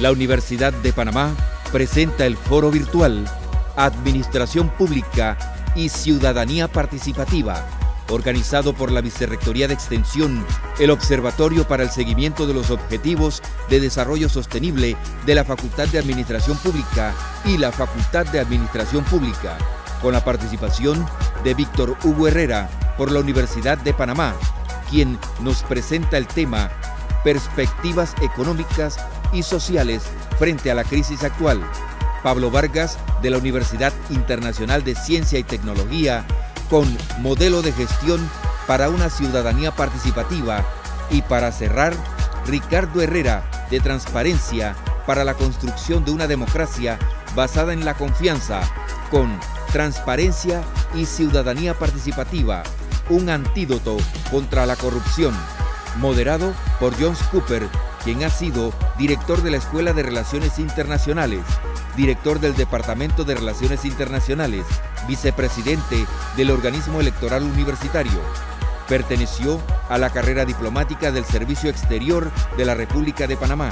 La Universidad de Panamá presenta el foro virtual Administración Pública y Ciudadanía Participativa, organizado por la Vicerrectoría de Extensión, el Observatorio para el Seguimiento de los Objetivos de Desarrollo Sostenible de la Facultad de Administración Pública y la Facultad de Administración Pública, con la participación de Víctor Hugo Herrera por la Universidad de Panamá, quien nos presenta el tema Perspectivas económicas y sociales frente a la crisis actual. Pablo Vargas, de la Universidad Internacional de Ciencia y Tecnología, con Modelo de Gestión para una Ciudadanía Participativa. Y para cerrar, Ricardo Herrera, de Transparencia para la Construcción de una Democracia basada en la Confianza, con Transparencia y Ciudadanía Participativa, un antídoto contra la corrupción, moderado por John Cooper, quien ha sido director de la Escuela de Relaciones Internacionales, director del Departamento de Relaciones Internacionales, vicepresidente del Organismo Electoral Universitario. Perteneció a la carrera diplomática del Servicio Exterior de la República de Panamá.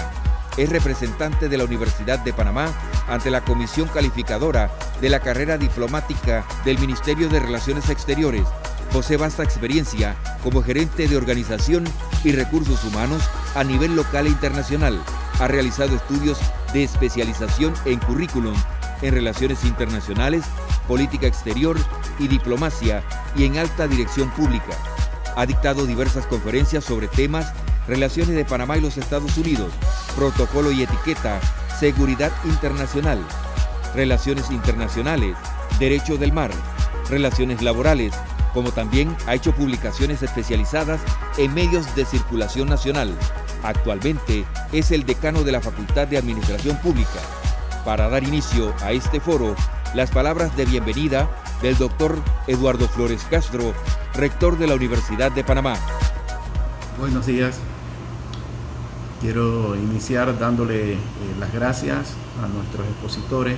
Es representante de la Universidad de Panamá ante la Comisión Calificadora de la carrera diplomática del Ministerio de Relaciones Exteriores. Posee vasta experiencia como gerente de organización y recursos humanos a nivel local e internacional. Ha realizado estudios de especialización en currículum, en relaciones internacionales, política exterior y diplomacia y en alta dirección pública. Ha dictado diversas conferencias sobre temas, relaciones de Panamá y los Estados Unidos, protocolo y etiqueta, seguridad internacional, relaciones internacionales, derecho del mar, relaciones laborales, como también ha hecho publicaciones especializadas en medios de circulación nacional. Actualmente es el decano de la Facultad de Administración Pública. Para dar inicio a este foro, las palabras de bienvenida del doctor Eduardo Flores Castro, rector de la Universidad de Panamá. Buenos días. Quiero iniciar dándole las gracias a nuestros expositores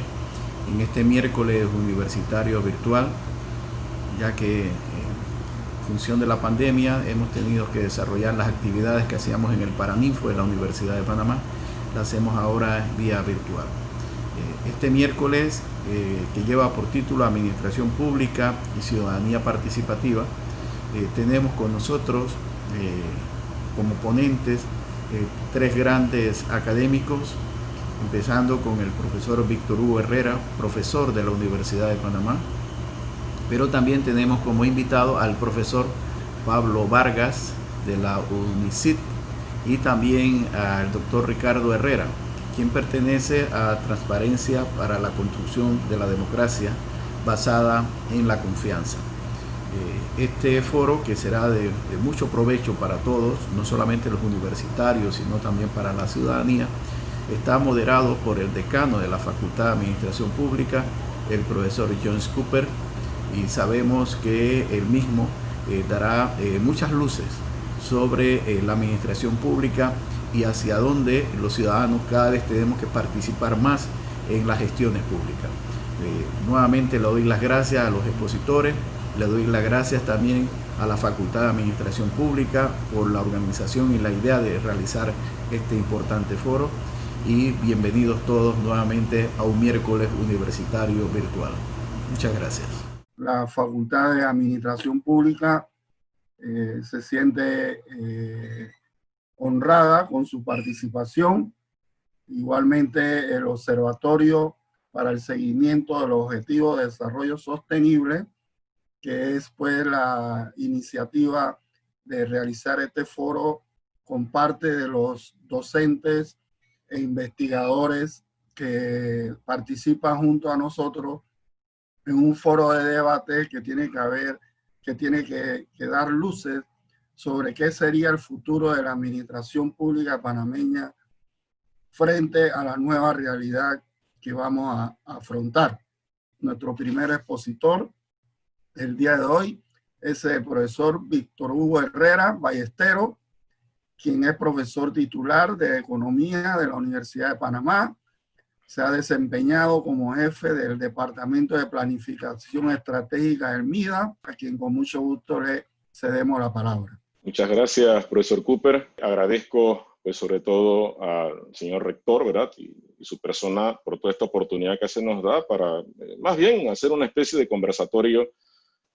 en este miércoles universitario virtual, ya que en función de la pandemia hemos tenido que desarrollar las actividades que hacíamos en el Paraninfo de la Universidad de Panamá, las hacemos ahora vía virtual. Este miércoles, que lleva por título Administración Pública y Ciudadanía Participativa, tenemos con nosotros como ponentes tres grandes académicos, empezando con el profesor Víctor Hugo Herrera, profesor de la Universidad de Panamá, pero también tenemos como invitado al profesor Pablo Vargas de la UNICIT y también al doctor Ricardo Herrera, quien pertenece a Transparencia para la Construcción de la Democracia basada en la confianza. Este foro, que será de mucho provecho para todos, no solamente los universitarios, sino también para la ciudadanía, está moderado por el decano de la Facultad de Administración Pública, el profesor John Cooper, y sabemos que él mismo dará muchas luces sobre la administración pública y hacia dónde los ciudadanos cada vez tenemos que participar más en las gestiones públicas. Nuevamente le doy las gracias a los expositores, le doy las gracias también a la Facultad de Administración Pública por la organización y la idea de realizar este importante foro, y bienvenidos todos nuevamente a un miércoles universitario virtual. Muchas gracias. La Facultad de Administración Pública se siente honrada con su participación. Igualmente el Observatorio para el Seguimiento de los Objetivos de Desarrollo Sostenible, que es pues la iniciativa de realizar este foro con parte de los docentes e investigadores que participan junto a nosotros en un foro de debate que tiene que dar luces sobre qué sería el futuro de la administración pública panameña frente a la nueva realidad que vamos a afrontar. Nuestro primer expositor el día de hoy es el profesor Víctor Hugo Herrera Ballesteros, quien es profesor titular de Economía de la Universidad de Panamá. Se ha desempeñado como jefe del Departamento de Planificación Estratégica del MIDA, a quien con mucho gusto le cedemos la palabra. Muchas gracias, profesor Cooper. Agradezco pues sobre todo al señor rector, ¿verdad? Y su persona por toda esta oportunidad que se nos da para más bien hacer una especie de conversatorio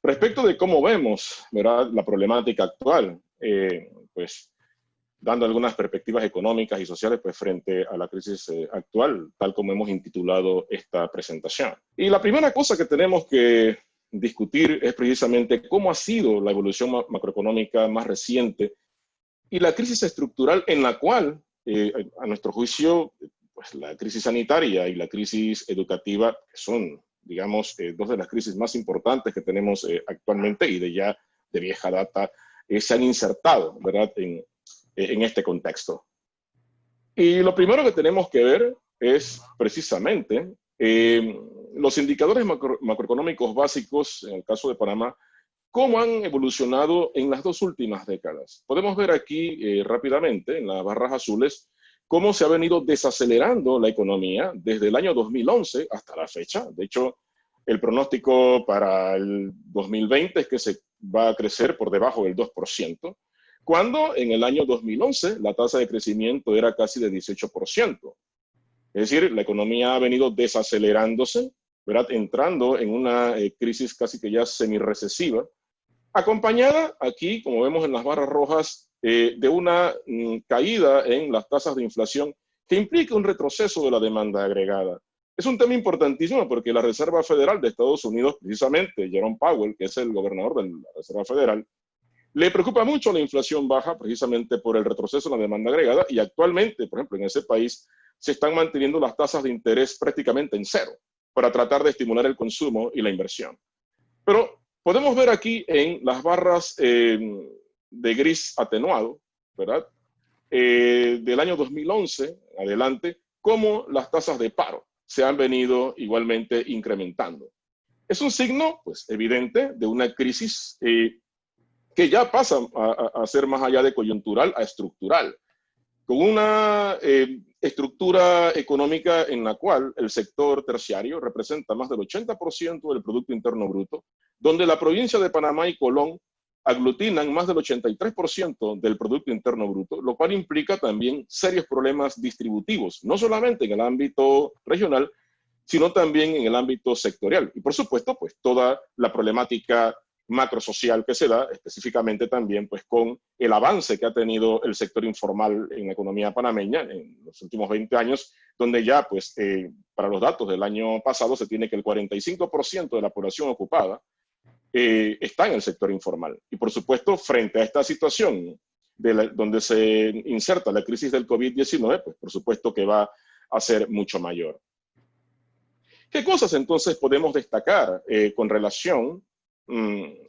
respecto de cómo vemos, ¿verdad?, la problemática actual, pues dando algunas perspectivas económicas y sociales pues, frente a la crisis actual, tal como hemos intitulado esta presentación. Y la primera cosa que tenemos que discutir es precisamente cómo ha sido la evolución macroeconómica más reciente y la crisis estructural en la cual, a nuestro juicio, pues, la crisis sanitaria y la crisis educativa, que son, digamos, dos de las crisis más importantes que tenemos actualmente y de vieja data, se han insertado, ¿verdad?, en este contexto. Y lo primero que tenemos que ver es precisamente los indicadores macroeconómicos básicos, en el caso de Panamá, cómo han evolucionado en las dos últimas décadas. Podemos ver aquí rápidamente, en las barras azules, cómo se ha venido desacelerando la economía desde el año 2011 hasta la fecha. De hecho, el pronóstico para el 2020 es que se va a crecer por debajo del 2%, cuando en el año 2011 la tasa de crecimiento era casi de 18%. Es decir, la economía ha venido desacelerándose, ¿verdad?, entrando en una crisis casi que ya semi-recesiva, acompañada aquí, como vemos en las barras rojas, de una caída en las tasas de inflación que implica un retroceso de la demanda agregada. Es un tema importantísimo porque la Reserva Federal de Estados Unidos, precisamente Jerome Powell, que es el gobernador de la Reserva Federal, le preocupa mucho la inflación baja precisamente por el retroceso en la demanda agregada y actualmente, por ejemplo, en ese país se están manteniendo las tasas de interés prácticamente en cero para tratar de estimular el consumo y la inversión. Pero podemos ver aquí en las barras de gris atenuado, ¿verdad?, del año 2011 adelante, cómo las tasas de paro se han venido igualmente incrementando. Es un signo, pues, evidente de una crisis que ya pasa a ser más allá de coyuntural a estructural, con una estructura económica en la cual el sector terciario representa más del 80% del Producto Interno Bruto, donde la provincia de Panamá y Colón aglutinan más del 83% del Producto Interno Bruto, lo cual implica también serios problemas distributivos, no solamente en el ámbito regional, sino también en el ámbito sectorial. Y por supuesto, pues toda la problemática macrosocial que se da, específicamente también pues con el avance que ha tenido el sector informal en la economía panameña en los últimos 20 años, donde ya pues para los datos del año pasado se tiene que el 45% de la población ocupada está en el sector informal. Y por supuesto, frente a esta situación donde se inserta la crisis del COVID-19, pues por supuesto que va a ser mucho mayor. ¿Qué cosas entonces podemos destacar con relación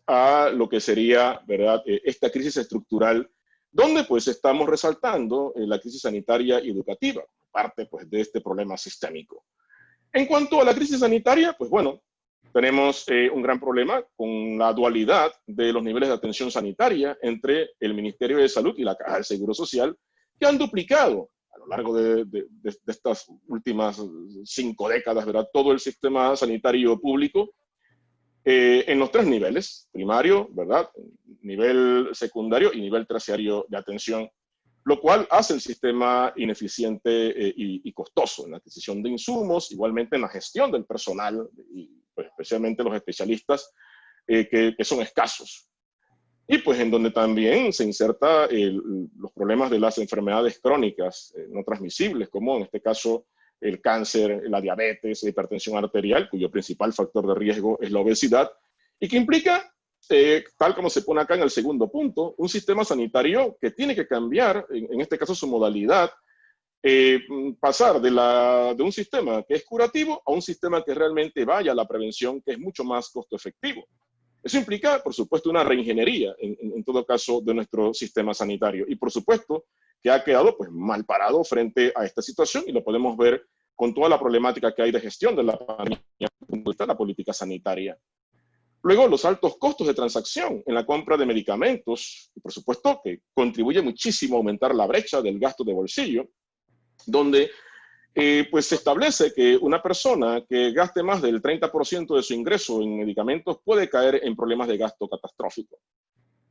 a lo que sería, ¿verdad?, esta crisis estructural, donde pues estamos resaltando la crisis sanitaria y educativa, parte pues de este problema sistémico? En cuanto a la crisis sanitaria, pues bueno, tenemos un gran problema con la dualidad de los niveles de atención sanitaria entre el Ministerio de Salud y la Caja del Seguro Social, que han duplicado a lo largo de estas últimas 5 décadas, ¿verdad?, todo el sistema sanitario público en los 3 niveles, primario, ¿verdad?, nivel secundario y nivel terciario de atención, lo cual hace el sistema ineficiente y costoso en la adquisición de insumos, igualmente en la gestión del personal, y pues, especialmente los especialistas, que son escasos. Y pues en donde también se inserta los problemas de las enfermedades crónicas no transmisibles, como en este caso el cáncer, la diabetes, la hipertensión arterial, cuyo principal factor de riesgo es la obesidad, y que implica, tal como se pone acá en el segundo punto, un sistema sanitario que tiene que cambiar, en este caso su modalidad, pasar de un sistema que es curativo a un sistema que realmente vaya a la prevención, que es mucho más costo efectivo. Eso implica, por supuesto, una reingeniería, en todo caso, de nuestro sistema sanitario. Y, por supuesto, que ha quedado pues, mal parado frente a esta situación, y lo podemos ver con toda la problemática que hay de gestión de la pandemia, de la política sanitaria. Luego, los altos costos de transacción en la compra de medicamentos, y por supuesto que contribuye muchísimo a aumentar la brecha del gasto de bolsillo, donde pues se establece que una persona que gaste más del 30% de su ingreso en medicamentos puede caer en problemas de gasto catastrófico.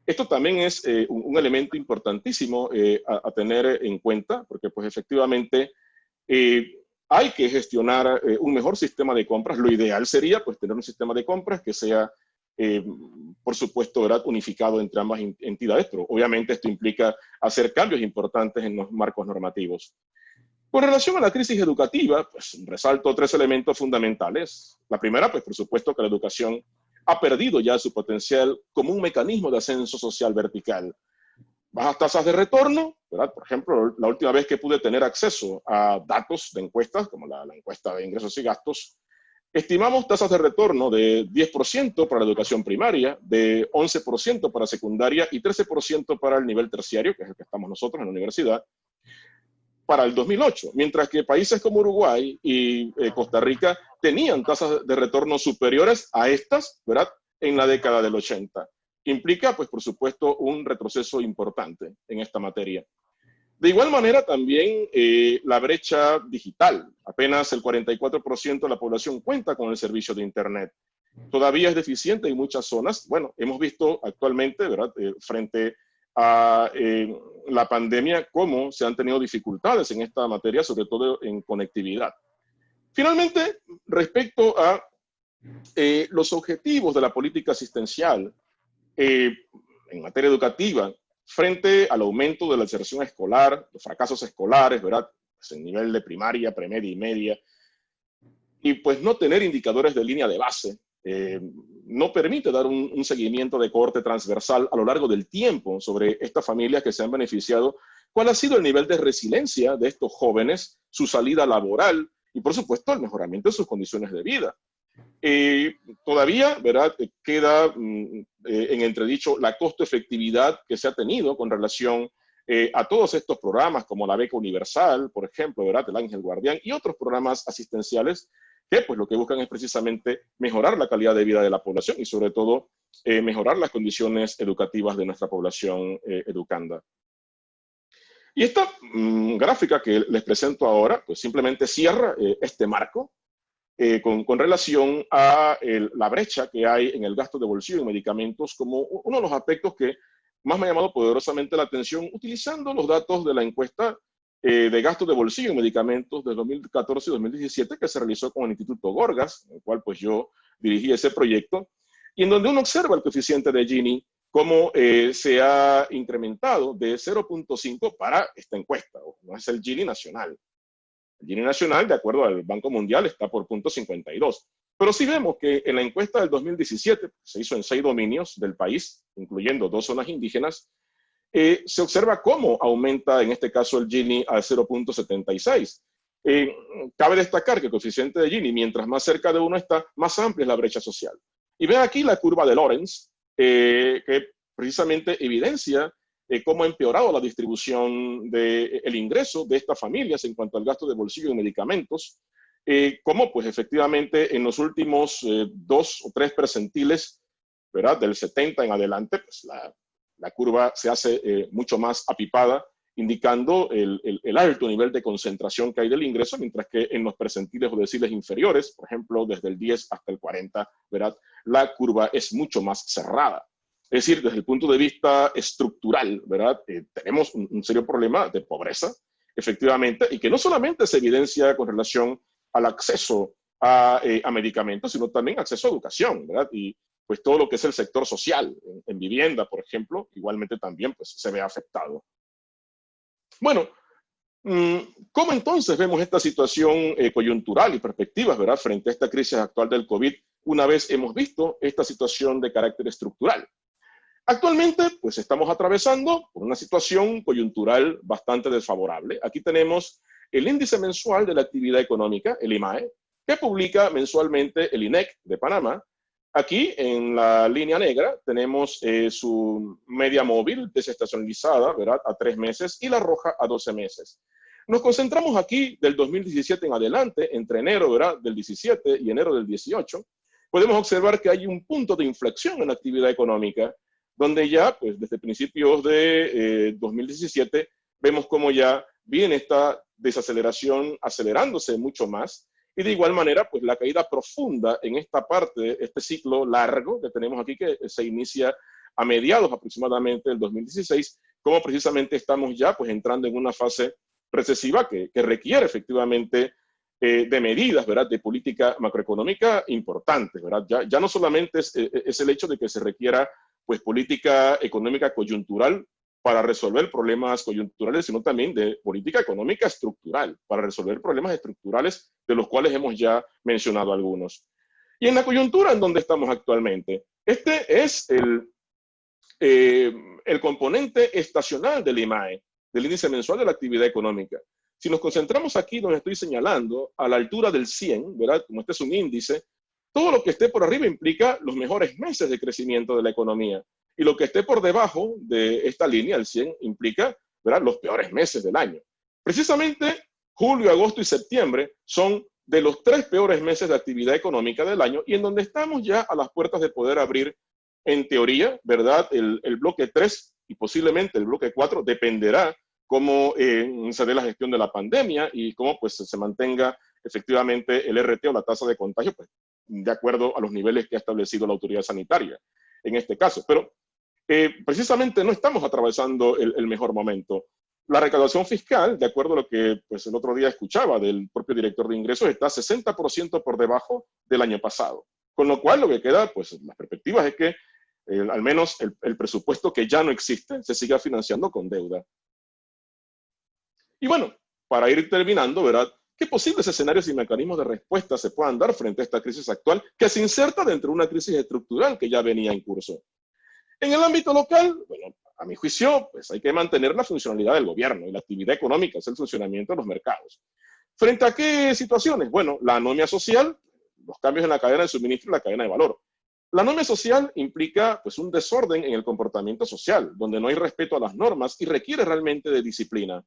Esto también es un elemento importantísimo a tener en cuenta, porque pues efectivamente hay que gestionar un mejor sistema de compras. Lo ideal sería pues tener un sistema de compras que sea, por supuesto, ¿verdad?, unificado entre ambas entidades, pero obviamente esto implica hacer cambios importantes en los marcos normativos. Con relación a la crisis educativa, pues resalto 3 elementos fundamentales. La primera, pues por supuesto que la educación ha perdido ya su potencial como un mecanismo de ascenso social vertical. Bajas tasas de retorno, ¿verdad? Por ejemplo, la última vez que pude tener acceso a datos de encuestas, como la encuesta de ingresos y gastos, estimamos tasas de retorno de 10% para la educación primaria, de 11% para secundaria y 13% para el nivel terciario, que es el que estamos nosotros en la universidad, para el 2008, mientras que países como Uruguay y Costa Rica tenían tasas de retorno superiores a estas, ¿verdad?, en la década del 80. Implica, pues, por supuesto, un retroceso importante en esta materia. De igual manera, también la brecha digital. Apenas el 44% de la población cuenta con el servicio de Internet. Todavía es deficiente en muchas zonas. Bueno, hemos visto actualmente, ¿verdad?, frente a la pandemia, cómo se han tenido dificultades en esta materia, sobre todo en conectividad. Finalmente, respecto a los objetivos de la política asistencial en materia educativa, frente al aumento de la deserción escolar, los fracasos escolares, ¿verdad?, pues en nivel de primaria, premedia y media, y pues no tener indicadores de línea de base, no permite dar un seguimiento de corte transversal a lo largo del tiempo sobre estas familias que se han beneficiado, cuál ha sido el nivel de resiliencia de estos jóvenes, su salida laboral y, por supuesto, el mejoramiento de sus condiciones de vida. Todavía, ¿verdad?, queda en entredicho la costo-efectividad que se ha tenido con relación a todos estos programas, como la beca universal, por ejemplo, ¿verdad?, el Ángel Guardián y otros programas asistenciales que pues lo que buscan es precisamente mejorar la calidad de vida de la población y sobre todo mejorar las condiciones educativas de nuestra población educanda. Y esta gráfica que les presento ahora, pues simplemente cierra este marco con relación a la brecha que hay en el gasto de bolsillo en medicamentos como uno de los aspectos que más me ha llamado poderosamente la atención, utilizando los datos de la encuesta de gasto de bolsillo en medicamentos de 2014 y 2017 que se realizó con el Instituto Gorgas, en el cual pues yo dirigí ese proyecto, y en donde uno observa el coeficiente de Gini, cómo se ha incrementado de 0.5 para esta encuesta, no es el Gini nacional. El Gini nacional, de acuerdo al Banco Mundial, está por 0.52. Pero sí vemos que en la encuesta del 2017, se hizo en 6 dominios del país, incluyendo 2 zonas indígenas, se observa cómo aumenta, en este caso, el Gini a 0.76. Cabe destacar que el coeficiente de Gini, mientras más cerca de 1 está, más amplia es la brecha social. Y ven aquí la curva de Lorenz, que precisamente evidencia cómo ha empeorado la distribución del ingreso de estas familias en cuanto al gasto de bolsillo en medicamentos, cómo pues efectivamente en los últimos 2 o 3 percentiles, ¿verdad?, del 70 en adelante, pues la curva se hace mucho más apipada, indicando el alto nivel de concentración que hay del ingreso, mientras que en los percentiles o deciles inferiores, por ejemplo, desde el 10 hasta el 40, ¿verdad?, la curva es mucho más cerrada. Es decir, desde el punto de vista estructural, ¿verdad?, tenemos un serio problema de pobreza, efectivamente, y que no solamente se evidencia con relación al acceso a medicamentos, sino también acceso a educación, ¿verdad? Y pues todo lo que es el sector social, en vivienda, por ejemplo, igualmente también pues, se ve afectado. Bueno, ¿cómo entonces vemos esta situación coyuntural y perspectivas, ¿verdad?, frente a esta crisis actual del COVID, una vez hemos visto esta situación de carácter estructural? Actualmente, pues estamos atravesando por una situación coyuntural bastante desfavorable. Aquí tenemos el índice mensual de la actividad económica, el IMAE, que publica mensualmente el INEC de Panamá. Aquí, en la línea negra, tenemos su media móvil desestacionalizada, ¿verdad?, a 3 meses y la roja a 12 meses. Nos concentramos aquí del 2017 en adelante, entre enero, ¿verdad?, del 17 y enero del 18. Podemos observar que hay un punto de inflexión en la actividad económica, donde ya, pues desde principios de 2017, vemos cómo ya viene esta desaceleración acelerándose mucho más, y de igual manera, pues la caída profunda en esta parte, este ciclo largo que tenemos aquí, que se inicia a mediados aproximadamente del 2016, como precisamente estamos ya pues entrando en una fase recesiva que requiere efectivamente de medidas, ¿verdad?, de política macroeconómica importantes, ¿verdad? Ya no solamente es el hecho de que se requiera pues política económica coyuntural para resolver problemas coyunturales, sino también de política económica estructural, para resolver problemas estructurales de los cuales hemos ya mencionado algunos. Y en la coyuntura en donde estamos actualmente, este es el componente estacional del IMAE, del índice mensual de la actividad económica. Si nos concentramos aquí donde estoy señalando, a la altura del 100, ¿verdad? Como este es un índice, todo lo que esté por arriba implica los mejores meses de crecimiento de la economía. Y lo que esté por debajo de esta línea, el 100, implica, ¿verdad?, los peores meses del año. Precisamente julio, agosto y septiembre son de los 3 peores meses de actividad económica del año y en donde estamos ya a las puertas de poder abrir, en teoría, ¿verdad?, el bloque 3 y posiblemente el bloque 4, dependerá cómo se dé la gestión de la pandemia y cómo pues se mantenga efectivamente el RT o la tasa de contagio, pues, de acuerdo a los niveles que ha establecido la autoridad sanitaria en este caso. Pero precisamente no estamos atravesando el mejor momento. La recaudación fiscal, de acuerdo a lo que pues, el otro día escuchaba del propio director de ingresos, está 60% por debajo del año pasado. Con lo cual lo que queda, pues las perspectivas es que al menos el presupuesto que ya no existe se siga financiando con deuda. Y bueno, para ir terminando, ¿verdad?, ¿qué posibles escenarios y mecanismos de respuesta se puedan dar frente a esta crisis actual que se inserta dentro de una crisis estructural que ya venía en curso? En el ámbito local, bueno, a mi juicio, pues hay que mantener la funcionalidad del gobierno y la actividad económica, es el funcionamiento de los mercados. ¿Frente a qué situaciones? Bueno, la anomia social, los cambios en la cadena de suministro y la cadena de valor. La anomia social implica pues, un desorden en el comportamiento social, donde no hay respeto a las normas y requiere realmente de disciplina.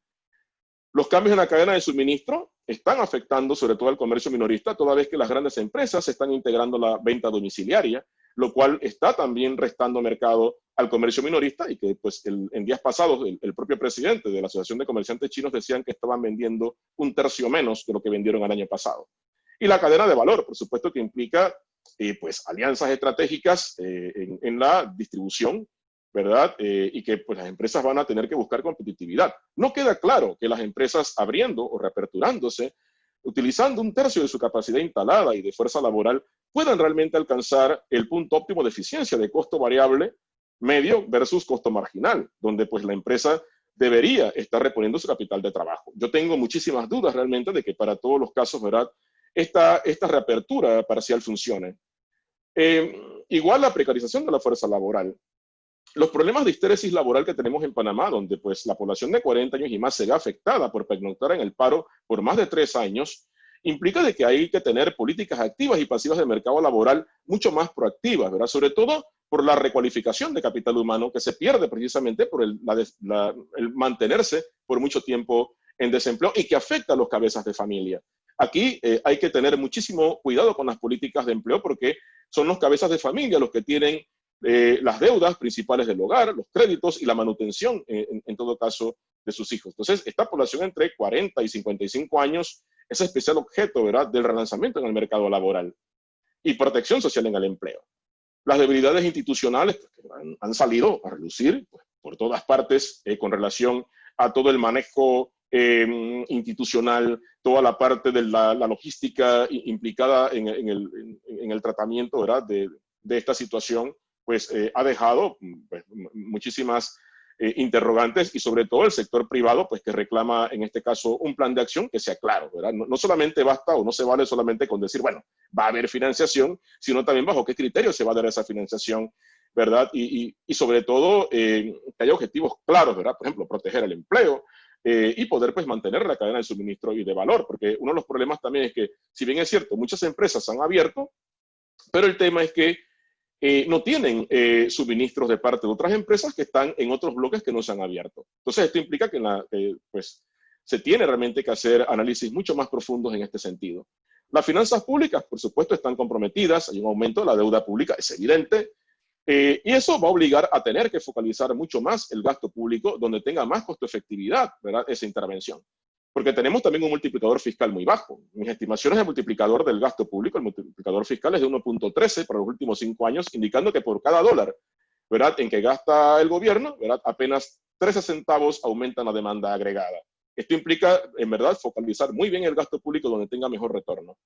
Los cambios en la cadena de suministro están afectando sobre todo al comercio minorista, toda vez que las grandes empresas están integrando la venta domiciliaria, lo cual está también restando mercado al comercio minorista y que pues, en días pasados el propio presidente de la Asociación de Comerciantes Chinos decían que estaban vendiendo 1/3 menos de lo que vendieron el año pasado. Y la cadena de valor, por supuesto que implica pues, alianzas estratégicas en la distribución, ¿verdad? Y que pues, las empresas van a tener que buscar competitividad. No queda claro que las empresas abriendo o reaperturándose, utilizando 1/3 de su capacidad instalada y de fuerza laboral, puedan realmente alcanzar el punto óptimo de eficiencia de costo variable medio versus costo marginal, donde pues la empresa debería estar reponiendo su capital de trabajo. Yo tengo muchísimas dudas realmente de que para todos los casos, ¿verdad?, esta reapertura parcial funcione. Igual la precarización de la fuerza laboral. Los problemas de histérisis laboral que tenemos en Panamá, donde pues la población de 40 años y más se ve afectada por pernoctar en el paro por más de 3 años, implica de que hay que tener políticas activas y pasivas de mercado laboral mucho más proactivas, ¿verdad? Sobre todo por la recualificación de capital humano que se pierde precisamente por el mantenerse por mucho tiempo en desempleo y que afecta a los cabezas de familia. Aquí hay que tener muchísimo cuidado con las políticas de empleo porque son los cabezas de familia los que tienen las deudas principales del hogar, los créditos y la manutención, en todo caso, de sus hijos. Entonces, esta población entre 40 y 55 años es especial objeto, ¿verdad?, del relanzamiento en el mercado laboral y protección social en el empleo. Las debilidades institucionales pues, han salido a relucir pues, por todas partes con relación a todo el manejo institucional, toda la parte de la logística implicada en el tratamiento, ¿verdad?, de esta situación, pues ha dejado pues, muchísimas interrogantes y sobre todo el sector privado, pues que reclama en este caso un plan de acción que sea claro, ¿verdad? No solamente basta o no se vale solamente con decir, bueno, va a haber financiación, sino también bajo qué criterio se va a dar esa financiación, ¿verdad? Y sobre todo que haya objetivos claros, ¿verdad? Por ejemplo, proteger el empleo y poder pues mantener la cadena de suministro y de valor, porque uno de los problemas también es que, si bien es cierto, muchas empresas han abierto, pero el tema es que no tienen suministros de parte de otras empresas que están en otros bloques que no se han abierto. Entonces, esto implica que pues, se tiene realmente que hacer análisis mucho más profundos en este sentido. Las finanzas públicas, por supuesto, están comprometidas, hay un aumento de la deuda pública, es evidente, y eso va a obligar a tener que focalizar mucho más el gasto público donde tenga más costo-efectividad, ¿verdad?, esa intervención. Porque tenemos también un multiplicador fiscal muy bajo. Mis estimaciones de multiplicador del gasto público, el multiplicador fiscal es de 1.13 para los últimos 5 años, indicando que por cada dólar ¿verdad?, en que gasta el gobierno, ¿verdad?, apenas 13 centavos aumentan la demanda agregada. Esto implica, en verdad, focalizar muy bien el gasto público donde tenga mejor retorno.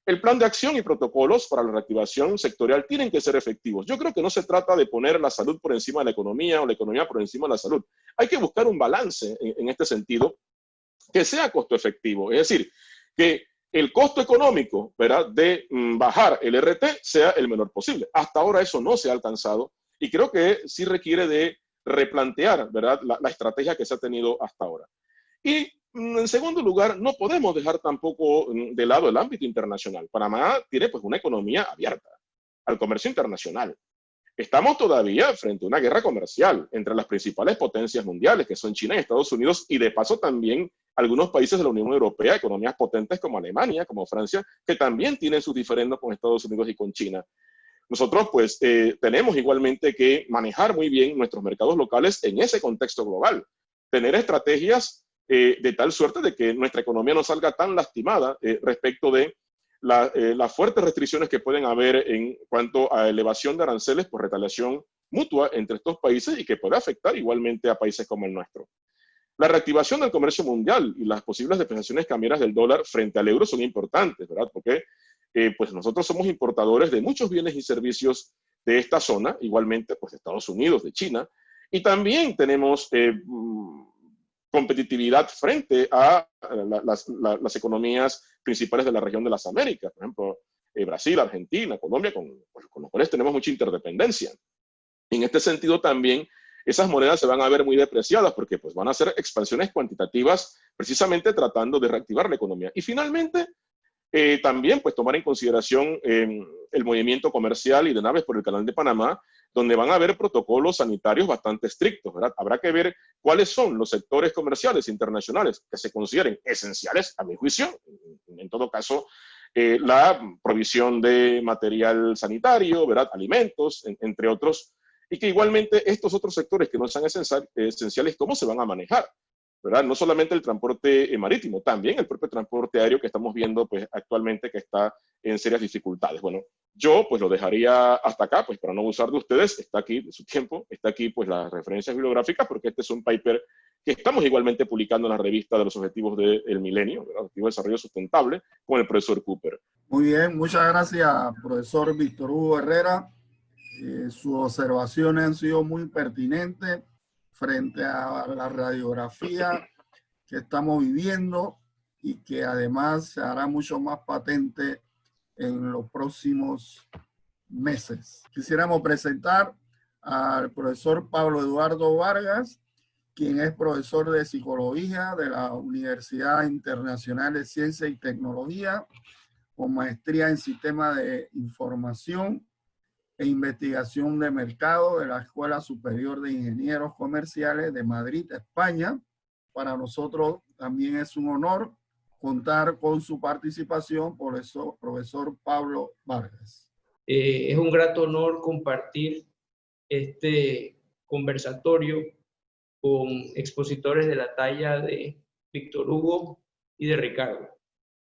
El plan de acción y protocolos para la reactivación sectorial tienen que ser efectivos. Yo creo que no se trata de poner la salud por encima de la economía o la economía por encima de la salud. Hay que buscar un balance en este sentido que sea costo efectivo. Es decir, que el costo económico, ¿verdad?, de bajar el RT sea el menor posible. Hasta ahora eso no se ha alcanzado y creo que sí requiere de replantear, ¿verdad?, la estrategia que se ha tenido hasta ahora. Y en segundo lugar, no podemos dejar tampoco de lado el ámbito internacional. Panamá tiene pues una economía abierta al comercio internacional. Estamos todavía frente a una guerra comercial entre las principales potencias mundiales, que son China y Estados Unidos, y de paso también algunos países de la Unión Europea, economías potentes como Alemania, como Francia, que también tienen sus diferendos con Estados Unidos y con China. Nosotros pues tenemos igualmente que manejar muy bien nuestros mercados locales en ese contexto global. Tener estrategias de tal suerte de que nuestra economía no salga tan lastimada respecto de las fuertes restricciones que pueden haber en cuanto a elevación de aranceles por retaliación mutua entre estos países y que puede afectar igualmente a países como el nuestro. La reactivación del comercio mundial y las posibles depreciaciones cambiarias del dólar frente al euro son importantes, ¿verdad? Porque pues nosotros somos importadores de muchos bienes y servicios de esta zona, igualmente pues de Estados Unidos, de China, y también tenemos competitividad frente a las economías principales de la región de las Américas, por ejemplo, Brasil, Argentina, Colombia, con los cuales tenemos mucha interdependencia. En este sentido también, esas monedas se van a ver muy depreciadas porque pues, van a hacer expansiones cuantitativas precisamente tratando de reactivar la economía. Y finalmente, también pues, tomar en consideración el movimiento comercial y de naves por el Canal de Panamá, donde van a haber protocolos sanitarios bastante estrictos, ¿verdad? Habrá que ver cuáles son los sectores comerciales internacionales que se consideren esenciales, a mi juicio. En todo caso, la provisión de material sanitario, ¿verdad?, alimentos, entre otros, y que igualmente estos otros sectores que no sean esenciales, ¿cómo se van a manejar? ¿Verdad? No solamente el transporte marítimo, también el propio transporte aéreo que estamos viendo pues, actualmente que está en serias dificultades. Bueno, yo pues lo dejaría hasta acá, pues para no abusar de ustedes, está aquí de su tiempo, está aquí pues las referencias bibliográficas, porque este es un paper que estamos igualmente publicando en la revista de los Objetivos del Milenio, ¿verdad? Objetivos de Desarrollo Sustentable, con el profesor Cooper. Muy bien, muchas gracias, profesor Víctor Hugo Herrera. Sus observaciones han sido muy pertinentes frente a la radiografía que estamos viviendo y que además se hará mucho más patente en los próximos meses. Quisiéramos presentar al profesor Pablo Eduardo Vargas, quien es profesor de Psicología de la Universidad Internacional de Ciencia y Tecnología, con maestría en Sistema de Información e Investigación de Mercado de la Escuela Superior de Ingenieros Comerciales de Madrid, España. Para nosotros también es un honor contar con su participación, profesor Pablo Vargas. Es un grato honor compartir este conversatorio con expositores de la talla de Víctor Hugo y de Ricardo.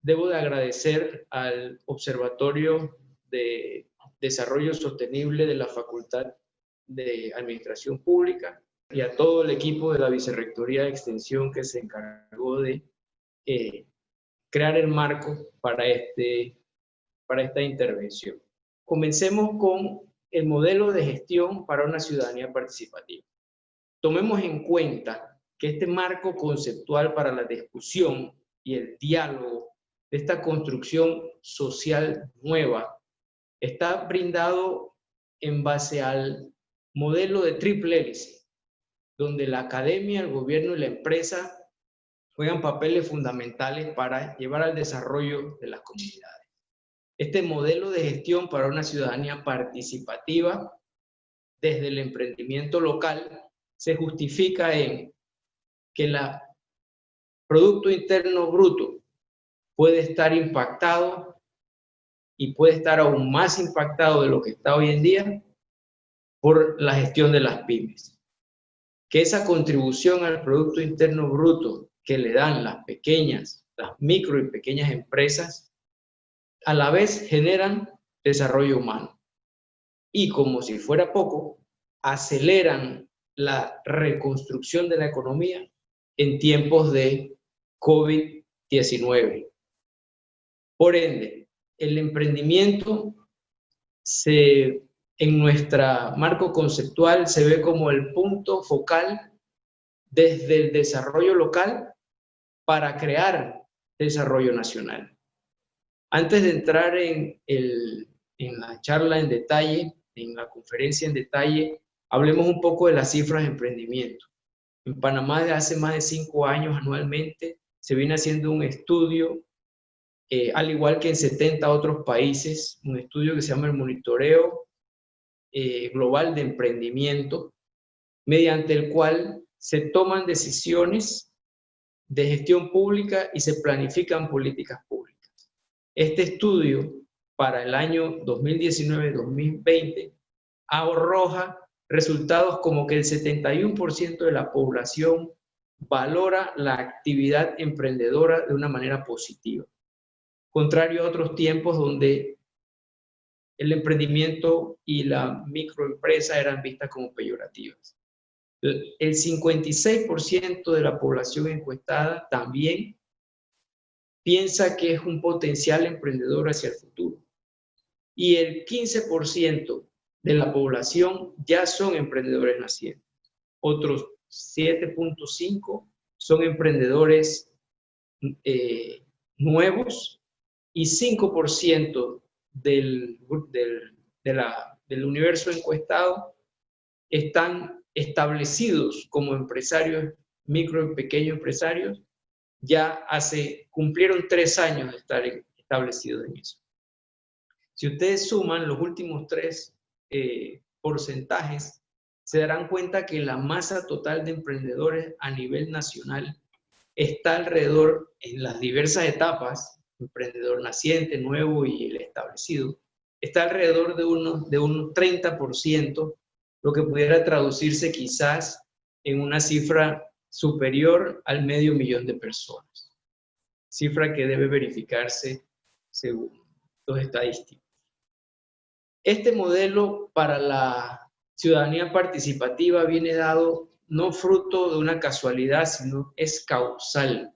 Debo de agradecer al Observatorio de Desarrollo Sostenible de la Facultad de Administración Pública y a todo el equipo de la Vicerrectoría de Extensión que se encargó de crear el marco para esta intervención. Comencemos con el modelo de gestión para una ciudadanía participativa. Tomemos en cuenta que este marco conceptual para la discusión y el diálogo de esta construcción social nueva está brindado en base al modelo de triple hélice, donde la academia, el gobierno y la empresa juegan papeles fundamentales para llevar al desarrollo de las comunidades. Este modelo de gestión para una ciudadanía participativa desde el emprendimiento local se justifica en que el Producto Interno Bruto puede estar impactado y puede estar aún más impactado de lo que está hoy en día por la gestión de las pymes. Que esa contribución al Producto Interno Bruto que le dan las pequeñas, las micro y pequeñas empresas, a la vez generan desarrollo humano. Y como si fuera poco, aceleran la reconstrucción de la economía en tiempos de COVID-19. Por ende, el emprendimiento en nuestro marco conceptual se ve como el punto focal desde el desarrollo local para crear desarrollo nacional. Antes de entrar en la charla en detalle, en la conferencia en detalle, hablemos un poco de las cifras de emprendimiento. En Panamá, desde hace más de 5 años anualmente, se viene haciendo un estudio, al igual que en 70 otros países, un estudio que se llama el Monitoreo Global de Emprendimiento, mediante el cual se toman decisiones de gestión pública y se planifican políticas públicas. Este estudio para el año 2019-2020 arroja resultados como que el 71% de la población valora la actividad emprendedora de una manera positiva, contrario a otros tiempos donde el emprendimiento y la microempresa eran vistas como peyorativas. El 56% de la población encuestada también piensa que es un potencial emprendedor hacia el futuro. Y el 15% de la población ya son emprendedores nacientes. Otros 7.5 son emprendedores nuevos y 5% del universo encuestado están establecidos como empresarios, micro y pequeños empresarios, ya cumplieron 3 años de estar establecidos en eso. Si ustedes suman los últimos 3 porcentajes, se darán cuenta que la masa total de emprendedores a nivel nacional está alrededor, en las diversas etapas, emprendedor naciente, nuevo y el establecido, está alrededor de un 30%, lo que pudiera traducirse quizás en una cifra superior al 500.000 de personas, cifra que debe verificarse según los estadísticos. Este modelo para la ciudadanía participativa viene dado no fruto de una casualidad, sino es causal.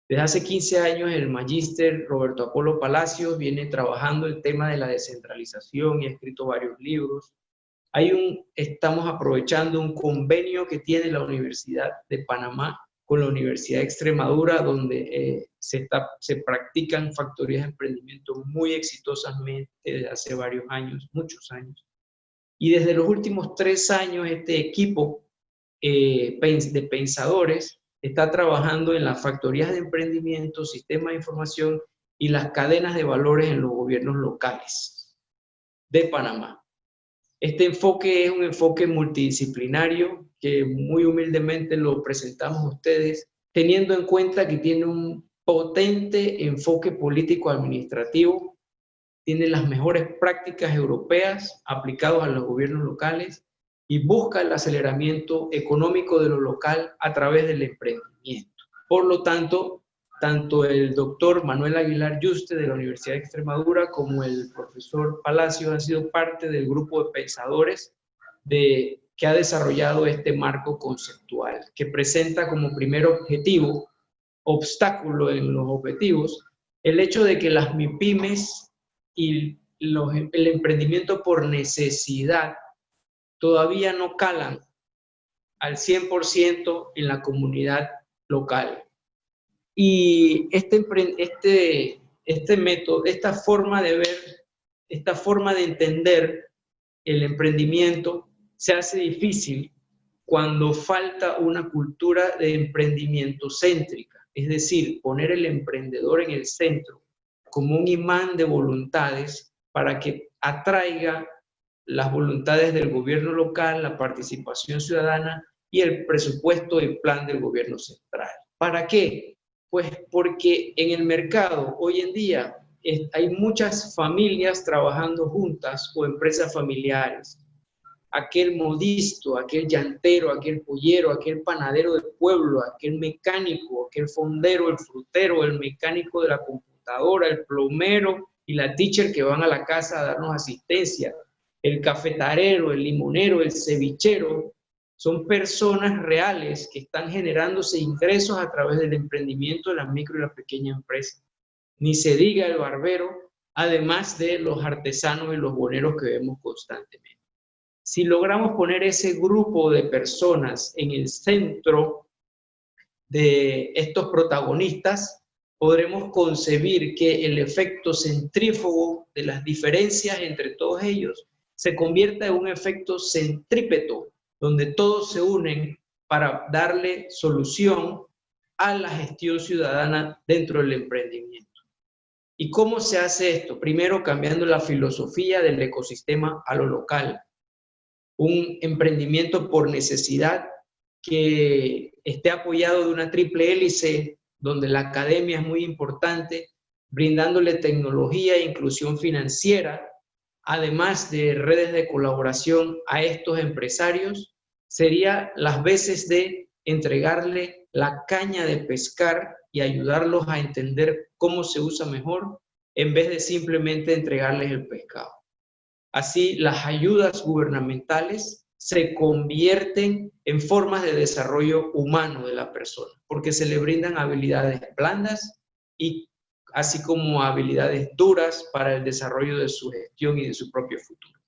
Desde hace 15 años el magíster Roberto Apolo Palacios viene trabajando el tema de la descentralización y ha escrito varios libros. Estamos aprovechando un convenio que tiene la Universidad de Panamá con la Universidad de Extremadura, donde se practican factorías de emprendimiento muy exitosamente desde hace varios años, muchos años. Y desde los últimos 3 años este equipo de pensadores está trabajando en las factorías de emprendimiento, sistemas de información y las cadenas de valores en los gobiernos locales de Panamá. Este enfoque es un enfoque multidisciplinario que muy humildemente lo presentamos a ustedes, teniendo en cuenta que tiene un potente enfoque político-administrativo, tiene las mejores prácticas europeas aplicadas a los gobiernos locales y busca el aceleramiento económico de lo local a través del emprendimiento. Por lo tanto, tanto el doctor Manuel Aguilar Yuste de la Universidad de Extremadura como el profesor Palacios han sido parte del grupo de pensadores que ha desarrollado este marco conceptual, que presenta como primer obstáculo en los objetivos, el hecho de que las MIPYMES y el emprendimiento por necesidad todavía no calan al 100% en la comunidad local. Y este método, esta forma de ver, esta forma de entender el emprendimiento se hace difícil cuando falta una cultura de emprendimiento céntrica, es decir, poner el emprendedor en el centro como un imán de voluntades para que atraiga las voluntades del gobierno local, la participación ciudadana y el presupuesto y plan del gobierno central. ¿Para qué? Pues porque en el mercado hoy en día hay muchas familias trabajando juntas o empresas familiares. Aquel modisto, aquel llantero, aquel pollero, aquel panadero del pueblo, aquel mecánico, aquel fondero, el frutero, el mecánico de la computadora, el plomero y la teacher que van a la casa a darnos asistencia. el cafetalero, el limonero, el cevichero, son personas reales que están generándose ingresos a través del emprendimiento de la micro y la pequeña empresa. Ni se diga el barbero, además de los artesanos y los boneros que vemos constantemente. Si logramos poner ese grupo de personas en el centro de estos protagonistas, podremos concebir que el efecto centrífugo de las diferencias entre todos ellos se convierta en un efecto centrípeto, donde todos se unen para darle solución a la gestión ciudadana dentro del emprendimiento. ¿Y cómo se hace esto? Primero, cambiando la filosofía del ecosistema a lo local. Un emprendimiento por necesidad que esté apoyado de una triple hélice, donde la academia es muy importante, brindándole tecnología e inclusión financiera, además de redes de colaboración a estos empresarios, sería las veces de entregarle la caña de pescar y ayudarlos a entender cómo se usa mejor, en vez de simplemente entregarles el pescado. Así, las ayudas gubernamentales se convierten en formas de desarrollo humano de la persona, porque se le brindan habilidades blandas y así como habilidades duras para el desarrollo de su gestión y de su propio futuro.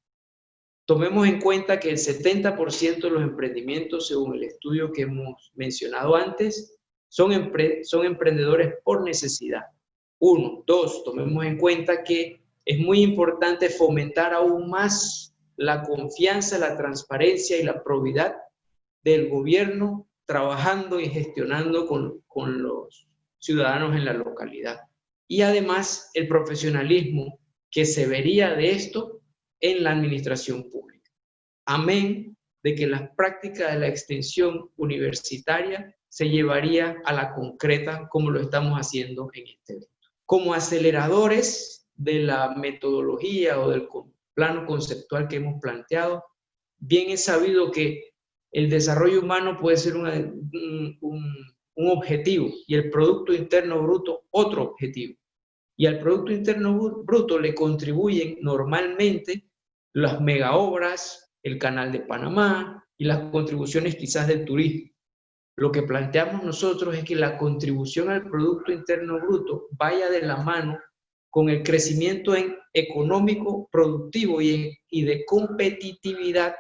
Tomemos en cuenta que el 70% de los emprendimientos, según el estudio que hemos mencionado antes, son emprendedores por necesidad. 1. 2. Tomemos en cuenta que es muy importante fomentar aún más la confianza, la transparencia y la probidad del gobierno trabajando y gestionando con los ciudadanos en la localidad. Y además el profesionalismo que se vería de esto en la administración pública. Amén de que las prácticas de la extensión universitaria se llevaría a la concreta como lo estamos haciendo en este evento. Como aceleradores de la metodología o del plano conceptual que hemos planteado, bien es sabido que el desarrollo humano puede ser un objetivo y el Producto Interno Bruto otro objetivo. Y al Producto Interno Bruto le contribuyen normalmente las megaobras, el Canal de Panamá y las contribuciones quizás del turismo. Lo que planteamos nosotros es que la contribución al Producto Interno Bruto vaya de la mano con el crecimiento económico, productivo y de competitividad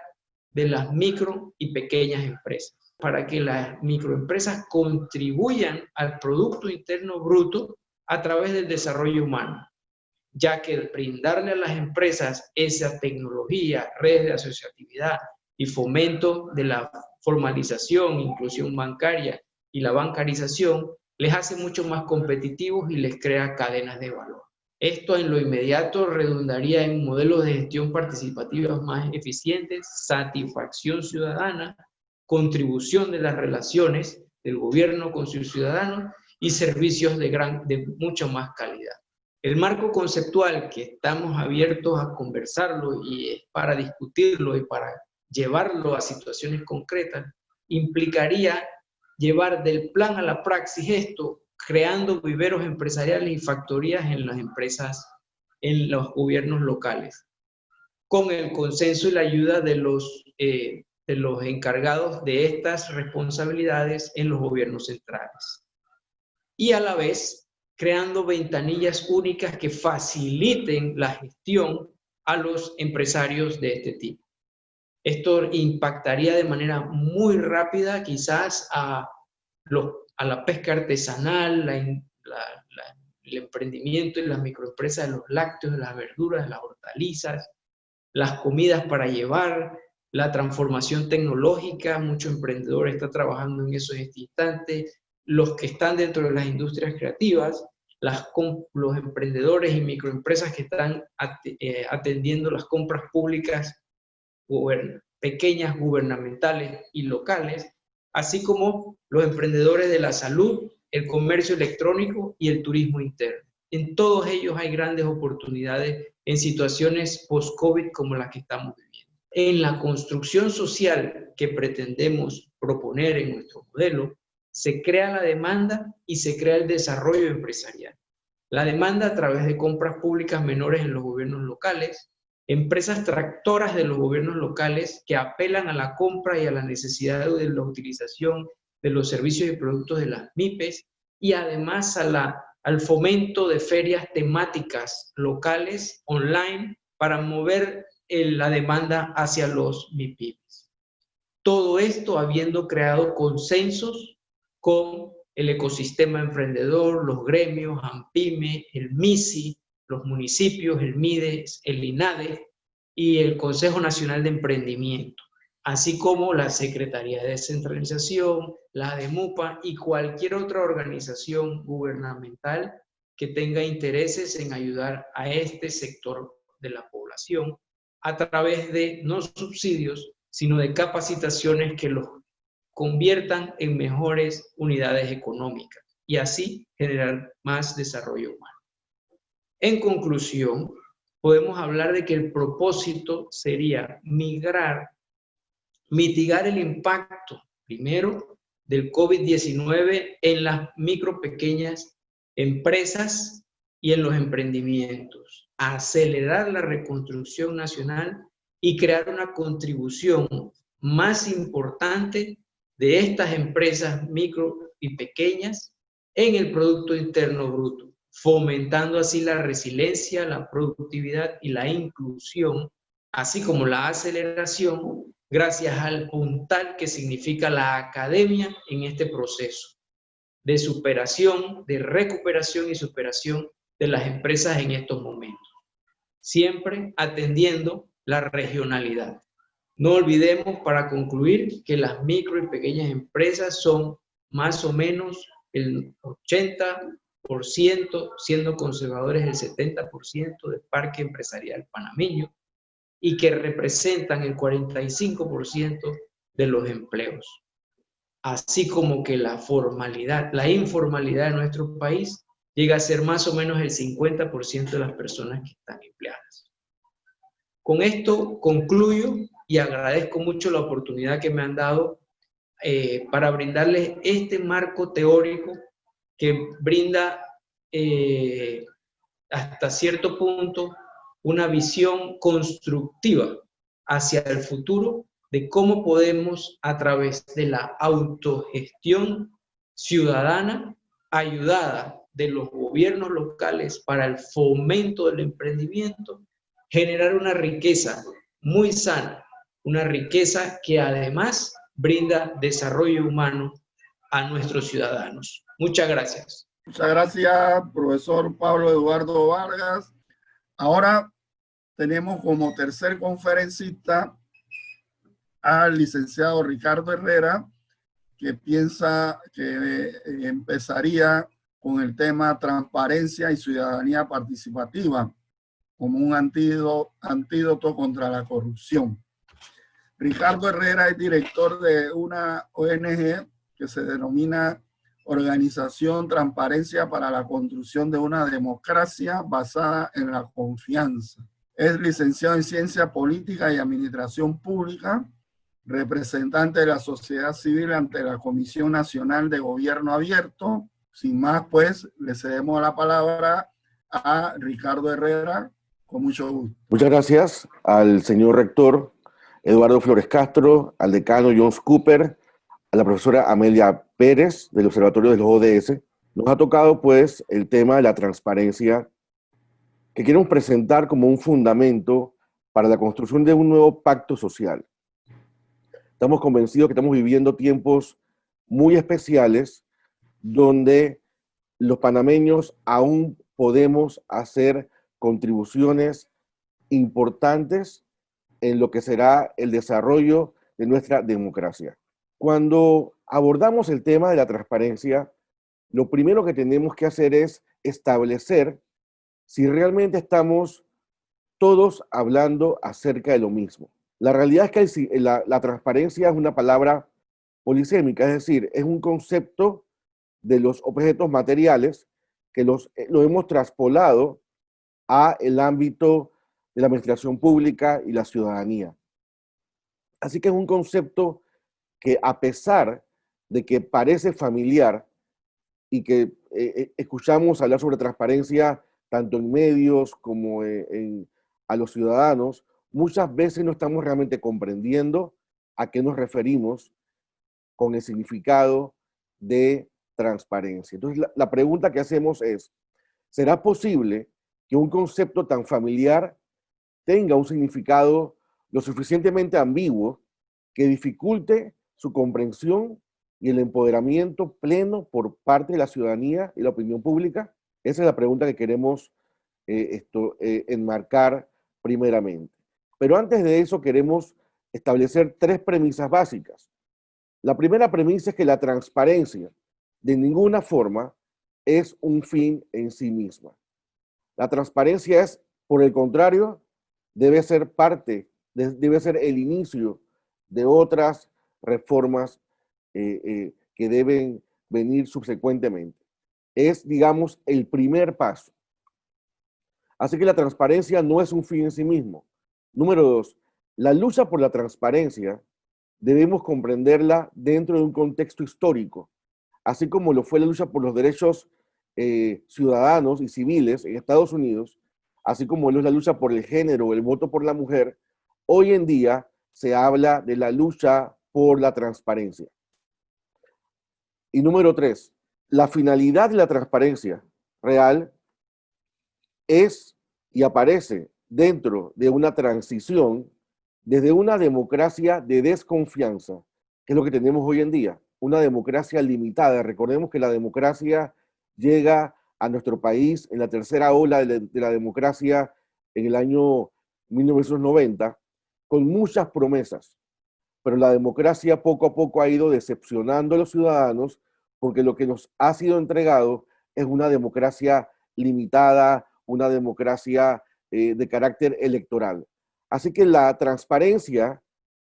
de las micro y pequeñas empresas, para que las microempresas contribuyan al Producto Interno Bruto a través del desarrollo humano, ya que brindarle a las empresas esa tecnología, redes de asociatividad y fomento de la formalización, inclusión bancaria y la bancarización, les hace mucho más competitivos y les crea cadenas de valor. Esto en lo inmediato redundaría en modelos de gestión participativa más eficientes, satisfacción ciudadana, contribución de las relaciones del gobierno con sus ciudadanos y servicios de mucha más calidad. El marco conceptual que estamos abiertos a conversarlo y es para discutirlo y para llevarlo a situaciones concretas, implicaría llevar del plan a la praxis esto, creando viveros empresariales y factorías en las empresas, en los gobiernos locales, con el consenso y la ayuda de los encargados de estas responsabilidades en los gobiernos centrales. Y a la vez, creando ventanillas únicas que faciliten la gestión a los empresarios de este tipo. Esto impactaría de manera muy rápida quizás a la pesca artesanal, el emprendimiento y las microempresas de los lácteos, de las verduras, de las hortalizas, las comidas para llevar, la transformación tecnológica, mucho emprendedor está trabajando en eso en este instante, los que están dentro de las industrias creativas, los emprendedores y microempresas que están atendiendo las compras públicas pequeñas, gubernamentales y locales, así como los emprendedores de la salud, el comercio electrónico y el turismo interno. En todos ellos hay grandes oportunidades en situaciones post-COVID como las que estamos viviendo. En la construcción social que pretendemos proponer en nuestro modelo, se crea la demanda y se crea el desarrollo empresarial. La demanda a través de compras públicas menores en los gobiernos locales, empresas tractoras de los gobiernos locales que apelan a la compra y a la necesidad de la utilización de los servicios y productos de las MIPES, y además al fomento de ferias temáticas locales online para mover la demanda hacia los MIPYMES. Todo esto habiendo creado consensos con el ecosistema emprendedor, los gremios, AMPYME, el MISI, los municipios, el MIDES, el INADE y el Consejo Nacional de Emprendimiento, así como la Secretaría de Descentralización, la ADEMUPA y cualquier otra organización gubernamental que tenga intereses en ayudar a este sector de la población a través de no subsidios, sino de capacitaciones que los conviertan en mejores unidades económicas y así generar más desarrollo humano. En conclusión, podemos hablar de que el propósito sería mitigar el impacto, primero, del COVID-19 en las micro, pequeñas empresas y en los emprendimientos, acelerar la reconstrucción nacional y crear una contribución más importante de estas empresas micro y pequeñas en el Producto Interno Bruto, fomentando así la resiliencia, la productividad y la inclusión, así como la aceleración, gracias al puntal que significa la academia en este proceso de superación, de recuperación y superación de las empresas en estos momentos, siempre atendiendo la regionalidad. No olvidemos, para concluir, que las micro y pequeñas empresas son más o menos el 80%, siendo conservadores el 70% del parque empresarial panameño, y que representan el 45% de los empleos. Así como que la informalidad de nuestro país llega a ser más o menos el 50% de las personas que están empleadas. Con esto concluyo y agradezco mucho la oportunidad que me han dado para brindarles este marco teórico que brinda hasta cierto punto una visión constructiva hacia el futuro de cómo podemos, a través de la autogestión ciudadana, ayudada de los gobiernos locales para el fomento del emprendimiento, generar una riqueza muy sana, una riqueza que además brinda desarrollo humano a nuestros ciudadanos. Muchas gracias. Muchas gracias, profesor Pablo Eduardo Vargas. Ahora tenemos como tercer conferencista al licenciado Ricardo Herrera, que piensa que empezaría con el tema transparencia y ciudadanía participativa como un antídoto contra la corrupción. Ricardo Herrera es director de una ONG que se denomina Organización Transparencia para la Construcción de una Democracia Basada en la Confianza. Es licenciado en Ciencia Política y Administración Pública, representante de la sociedad civil ante la Comisión Nacional de Gobierno Abierto. Sin más, pues, le cedemos la palabra a Ricardo Herrera, con mucho gusto. Muchas gracias al señor rector Eduardo Flores Castro, al decano John Cooper, a la profesora Amelia Pérez del Observatorio de los ODS. Nos ha tocado, pues, el tema de la transparencia, que queremos presentar como un fundamento para la construcción de un nuevo pacto social. Estamos convencidos que estamos viviendo tiempos muy especiales donde los panameños aún podemos hacer contribuciones importantes en lo que será el desarrollo de nuestra democracia. Cuando abordamos el tema de la transparencia, lo primero que tenemos que hacer es establecer si realmente estamos todos hablando acerca de lo mismo. La realidad es que la transparencia es una palabra polisémica, es decir, es un concepto de los objetos materiales que lo hemos traspolado a el ámbito de la administración pública y la ciudadanía. Así que es un concepto que, a pesar de que parece familiar y que escuchamos hablar sobre transparencia tanto en medios como en a los ciudadanos, muchas veces no estamos realmente comprendiendo a qué nos referimos con el significado de transparencia. Entonces, la pregunta que hacemos es, ¿será posible que un concepto tan familiar tenga un significado lo suficientemente ambiguo que dificulte su comprensión y el empoderamiento pleno por parte de la ciudadanía y la opinión pública? Esa es la pregunta que queremos enmarcar primeramente. Pero antes de eso queremos establecer 3 premisas básicas. La primera premisa es que la transparencia de ninguna forma es un fin en sí misma. La transparencia es, por el contrario, debe ser debe ser el inicio de otras reformas que deben venir subsecuentemente. Es, digamos, el primer paso. Así que la transparencia no es un fin en sí mismo. Número 2, la lucha por la transparencia debemos comprenderla dentro de un contexto histórico, así como lo fue la lucha por los derechos ciudadanos y civiles en Estados Unidos, así como lo es la lucha por el género o el voto por la mujer. Hoy en día se habla de la lucha por la transparencia. Y número 3, la finalidad de la transparencia real es y aparece dentro de una transición desde una democracia de desconfianza, que es lo que tenemos hoy en día, una democracia limitada. Recordemos que la democracia llega a nuestro país en la tercera ola de la democracia en el año 1990, con muchas promesas, pero la democracia poco a poco ha ido decepcionando a los ciudadanos porque lo que nos ha sido entregado es una democracia limitada, una democracia de carácter electoral. Así que la transparencia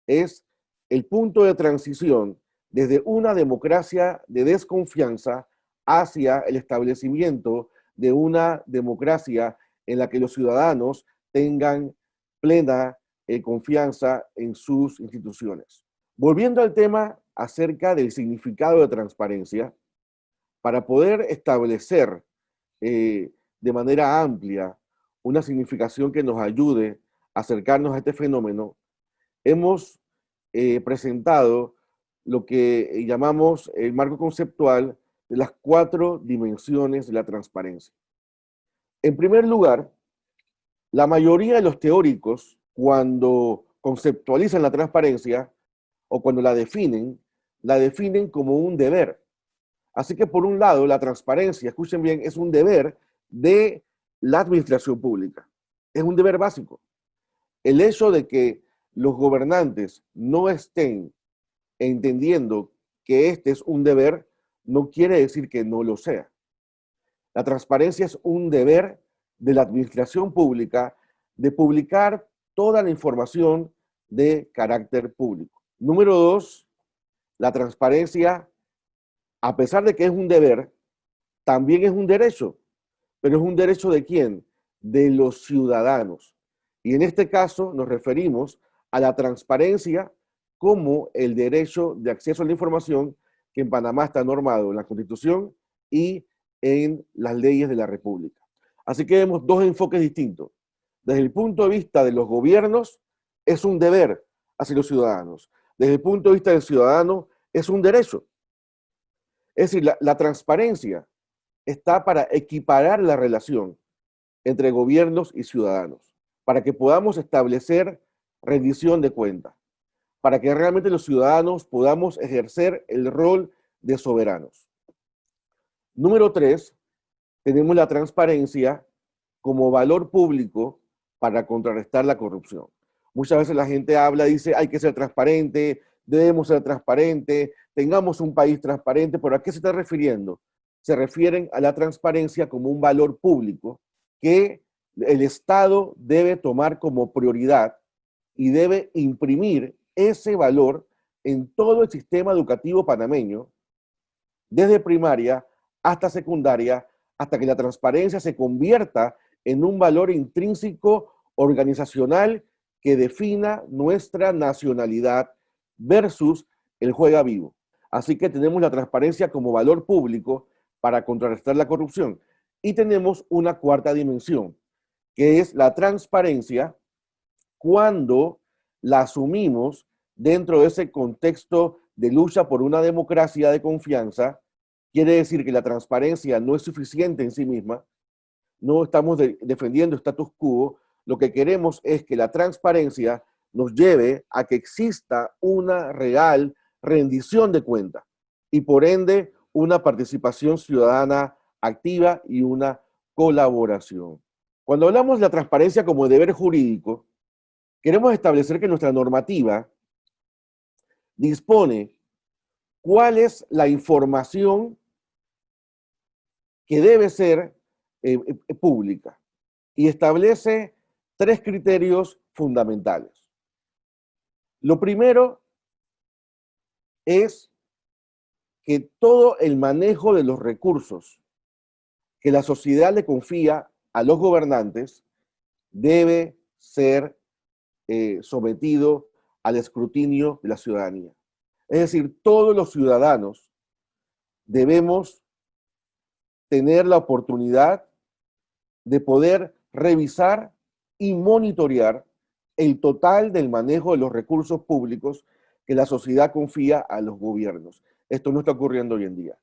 es el punto de transición desde una democracia de desconfianza hacia el establecimiento de una democracia en la que los ciudadanos tengan plena confianza en sus instituciones. Volviendo al tema acerca del significado de transparencia, para poder establecer de manera amplia una significación que nos ayude a acercarnos a este fenómeno, hemos presentado lo que llamamos el marco conceptual de las 4 dimensiones de la transparencia. En primer lugar, la mayoría de los teóricos, cuando conceptualizan la transparencia o cuando la definen como un deber. Así que por un lado, la transparencia, escuchen bien, es un deber de la administración pública. Es un deber básico. El hecho de que los gobernantes no estén entendiendo que este es un deber, no quiere decir que no lo sea. La transparencia es un deber de la administración pública de publicar toda la información de carácter público. Número 2, la transparencia, a pesar de que es un deber, también es un derecho. ¿Pero es un derecho de quién? De los ciudadanos. Y en este caso nos referimos a la transparencia como el derecho de acceso a la información que en Panamá está normado en la Constitución y en las leyes de la República. Así que vemos 2 enfoques distintos. Desde el punto de vista de los gobiernos, es un deber hacia los ciudadanos. Desde el punto de vista del ciudadano, es un derecho. Es decir, la transparencia está para equiparar la relación entre gobiernos y ciudadanos, para que podamos establecer rendición de cuentas, para que realmente los ciudadanos podamos ejercer el rol de soberanos. Número 3, tenemos la transparencia como valor público para contrarrestar la corrupción. Muchas veces la gente habla, dice, hay que ser transparente, debemos ser transparentes, tengamos un país transparente, pero ¿a qué se está refiriendo? Se refieren a la transparencia como un valor público que el Estado debe tomar como prioridad y debe imprimir ese valor en todo el sistema educativo panameño, desde primaria hasta secundaria, hasta que la transparencia se convierta en un valor intrínseco organizacional que defina nuestra nacionalidad versus el juega vivo. Así que tenemos la transparencia como valor público para contrarrestar la corrupción. Y tenemos una 4ª dimensión, que es la transparencia cuando la asumimos dentro de ese contexto de lucha por una democracia de confianza. Quiere decir que la transparencia no es suficiente en sí misma, no estamos defendiendo status quo, lo que queremos es que la transparencia nos lleve a que exista una real rendición de cuentas y por ende una participación ciudadana activa y una colaboración. Cuando hablamos de la transparencia como deber jurídico, queremos establecer que nuestra normativa dispone cuál es la información que debe ser pública y establece 3 criterios fundamentales. Lo primero es que todo el manejo de los recursos que la sociedad le confía a los gobernantes debe ser sometido al escrutinio de la ciudadanía. Es decir, todos los ciudadanos debemos tener la oportunidad de poder revisar y monitorear el total del manejo de los recursos públicos que la sociedad confía a los gobiernos. Esto no está ocurriendo hoy en día.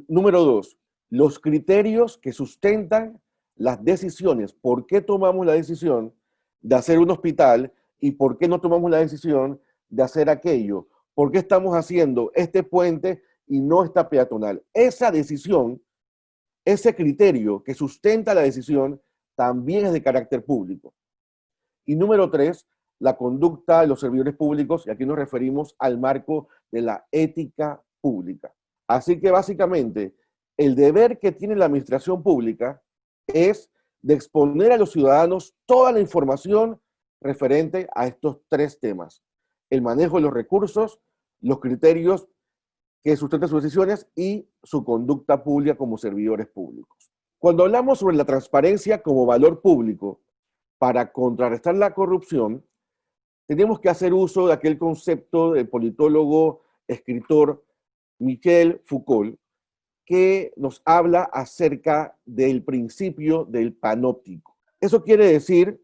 Número 2, los criterios que sustentan las decisiones. ¿Por qué tomamos la decisión de hacer un hospital y por qué no tomamos la decisión de hacer aquello? ¿Por qué estamos haciendo este puente y no esta peatonal? Esa decisión, ese criterio que sustenta la decisión también es de carácter público. Y número 3, la conducta de los servidores públicos, y aquí nos referimos al marco de la ética pública. Así que básicamente el deber que tiene la administración pública es de exponer a los ciudadanos toda la información referente a estos 3 temas: el manejo de los recursos, los criterios que sustentan sus decisiones y su conducta pública como servidores públicos. Cuando hablamos sobre la transparencia como valor público para contrarrestar la corrupción, tenemos que hacer uso de aquel concepto del politólogo, escritor Michel Foucault, que nos habla acerca del principio del panóptico. Eso quiere decir,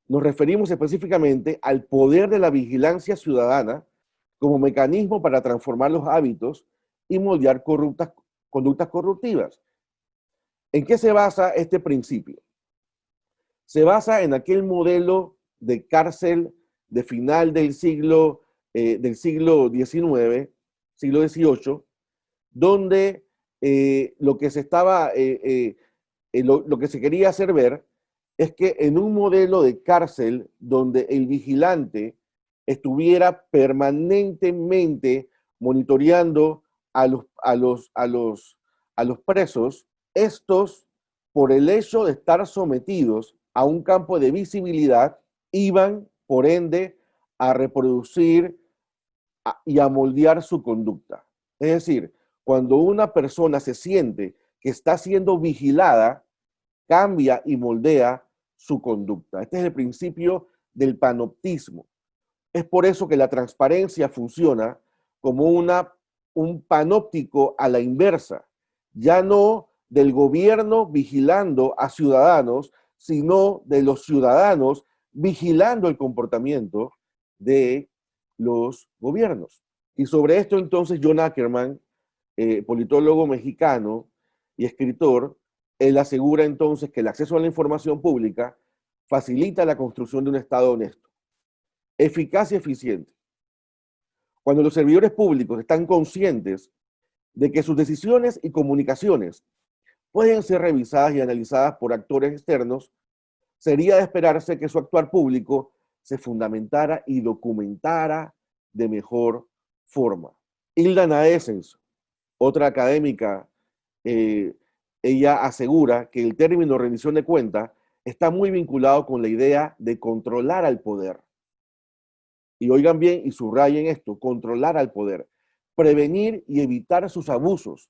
nos referimos específicamente al poder de la vigilancia ciudadana como mecanismo para transformar los hábitos y moldear conductas corruptivas. ¿En qué se basa este principio? Se basa en aquel modelo de cárcel de final del siglo XIX, siglo XVIII, donde lo que se quería hacer ver es que en un modelo de cárcel donde el vigilante estuviera permanentemente monitoreando a los presos, estos, por el hecho de estar sometidos a un campo de visibilidad, iban, por ende, a reproducir y a moldear su conducta. Es decir, cuando una persona se siente que está siendo vigilada, cambia y moldea su conducta. Este es el principio del panoptismo. Es por eso que la transparencia funciona como un panóptico a la inversa, ya no del gobierno vigilando a ciudadanos, sino de los ciudadanos vigilando el comportamiento de los gobiernos. Y sobre esto entonces John Ackerman, politólogo mexicano y escritor, él asegura entonces que el acceso a la información pública facilita la construcción de un Estado honesto, eficaz y eficiente. Cuando los servidores públicos están conscientes de que sus decisiones y comunicaciones pueden ser revisadas y analizadas por actores externos, sería de esperarse que su actuar público se fundamentara y documentara de mejor forma. Hilda Naessens, otra académica, ella asegura que el término rendición de cuentas está muy vinculado con la idea de controlar al poder. Y oigan bien y subrayen esto: controlar al poder, prevenir y evitar sus abusos,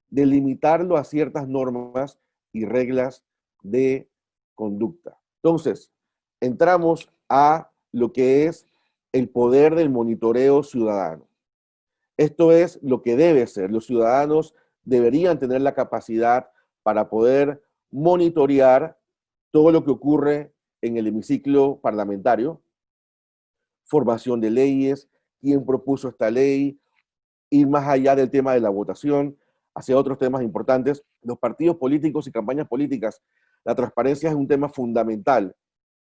delimitarlo a ciertas normas y reglas de conducta. Entonces, entramos a lo que es el poder del monitoreo ciudadano. Esto es lo que debe ser. Los ciudadanos deberían tener la capacidad para poder monitorear todo lo que ocurre en el hemiciclo parlamentario, formación de leyes, quién propuso esta ley, ir más allá del tema de la votación, hacia otros temas importantes. Los partidos políticos y campañas políticas, la transparencia es un tema fundamental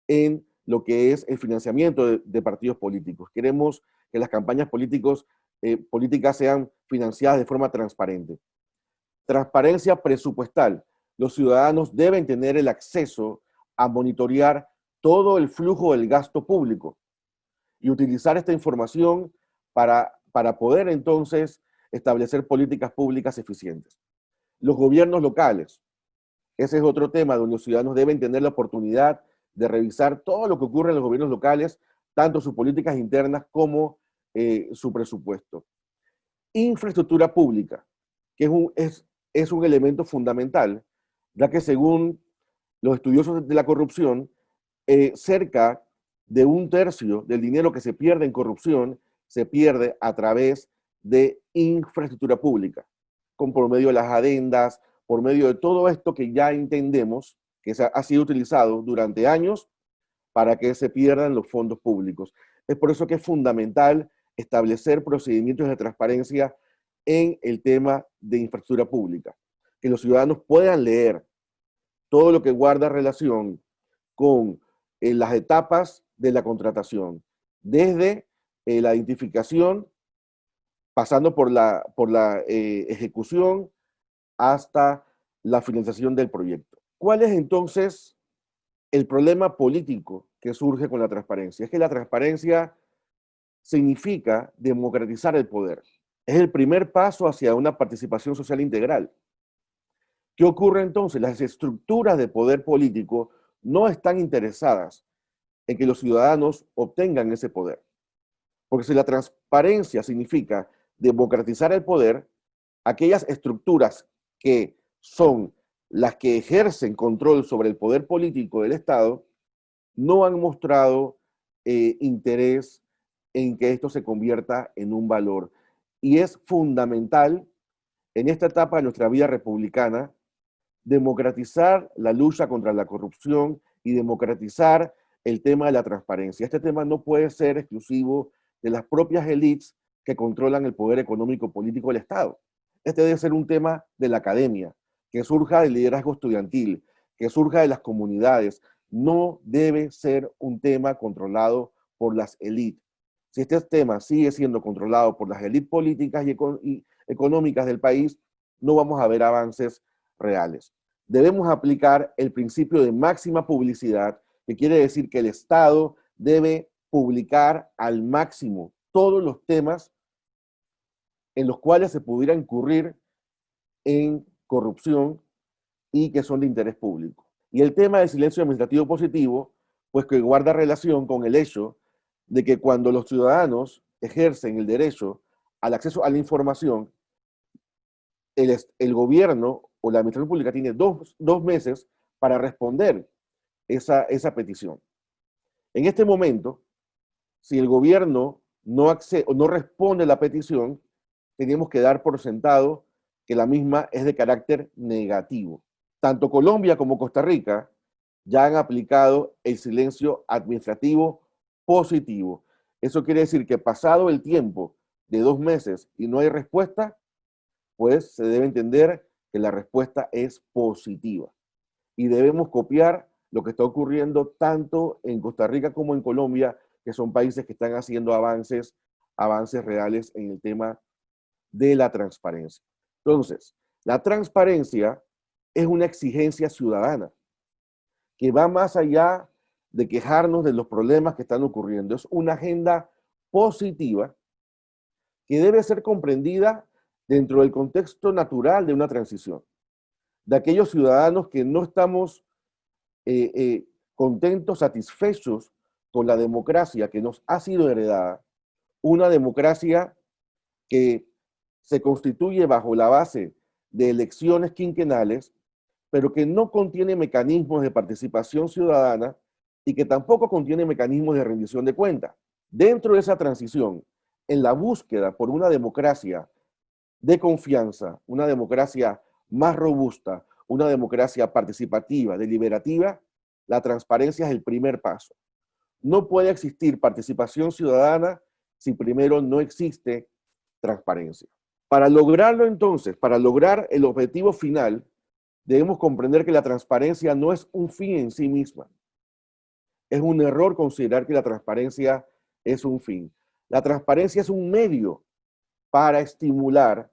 en lo que es el financiamiento de partidos políticos. Queremos que las campañas políticas sean financiadas de forma transparente. Transparencia presupuestal. Los ciudadanos deben tener el acceso a monitorear todo el flujo del gasto público y utilizar esta información para poder entonces establecer políticas públicas eficientes. Los gobiernos locales. Ese es otro tema donde los ciudadanos deben tener la oportunidad de revisar todo lo que ocurre en los gobiernos locales, tanto sus políticas internas como su presupuesto. Infraestructura pública, que es un elemento fundamental, ya que según los estudiosos de la corrupción, cerca de 1/3 del dinero que se pierde en corrupción se pierde a través de infraestructura pública, por medio de las adendas, por medio de todo esto que ya entendemos que ha sido utilizado durante años para que se pierdan los fondos públicos. Es por eso que es fundamental establecer procedimientos de transparencia en el tema de infraestructura pública, que los ciudadanos puedan leer todo lo que guarda relación con las etapas de la contratación, desde la identificación, pasando por la ejecución, hasta la finalización del proyecto. ¿Cuál es entonces el problema político que surge con la transparencia? Es que la transparencia significa democratizar el poder. Es el primer paso hacia una participación social integral. ¿Qué ocurre entonces? Las estructuras de poder político no están interesadas en que los ciudadanos obtengan ese poder. Porque si la transparencia significa democratizar el poder, aquellas estructuras que son las que ejercen control sobre el poder político del Estado no han mostrado interés en que esto se convierta en un valor. Y es fundamental en esta etapa de nuestra vida republicana democratizar la lucha contra la corrupción y democratizar el tema de la transparencia. Este tema no puede ser exclusivo de las propias élites que controlan el poder económico político del Estado. Este debe ser un tema de la academia, que surja del liderazgo estudiantil, que surja de las comunidades. No debe ser un tema controlado por las élites. Si este tema sigue siendo controlado por las élites políticas y económicas del país, no vamos a ver avances reales. Debemos aplicar el principio de máxima publicidad, que quiere decir que el Estado debe publicar al máximo todos los temas en los cuales se pudiera incurrir en corrupción y que son de interés público. Y el tema del silencio administrativo positivo, pues que guarda relación con el hecho de que cuando los ciudadanos ejercen el derecho al acceso a la información, el gobierno o la administración pública tiene dos meses para responder esa petición. En este momento, si el gobierno no responde a la petición, tenemos que dar por sentado que la misma es de carácter negativo. Tanto Colombia como Costa Rica ya han aplicado el silencio administrativo positivo. Eso quiere decir que pasado el tiempo de 2 meses y no hay respuesta, pues se debe entender que la respuesta es positiva. Y debemos copiar lo que está ocurriendo tanto en Costa Rica como en Colombia, que son países que están haciendo avances reales en el tema de la transparencia. Entonces, la transparencia es una exigencia ciudadana que va más allá de quejarnos de los problemas que están ocurriendo. Es una agenda positiva que debe ser comprendida dentro del contexto natural de una transición. De aquellos ciudadanos que no estamos contentos, satisfechos con la democracia que nos ha sido heredada, una democracia que se constituye bajo la base de elecciones quinquenales, pero que no contiene mecanismos de participación ciudadana y que tampoco contiene mecanismos de rendición de cuentas. Dentro de esa transición, en la búsqueda por una democracia de confianza, una democracia más robusta, una democracia participativa, deliberativa, la transparencia es el primer paso. No puede existir participación ciudadana si primero no existe transparencia. Para lograrlo entonces, para lograr el objetivo final, debemos comprender que la transparencia no es un fin en sí misma. Es un error considerar que la transparencia es un fin. La transparencia es un medio para estimular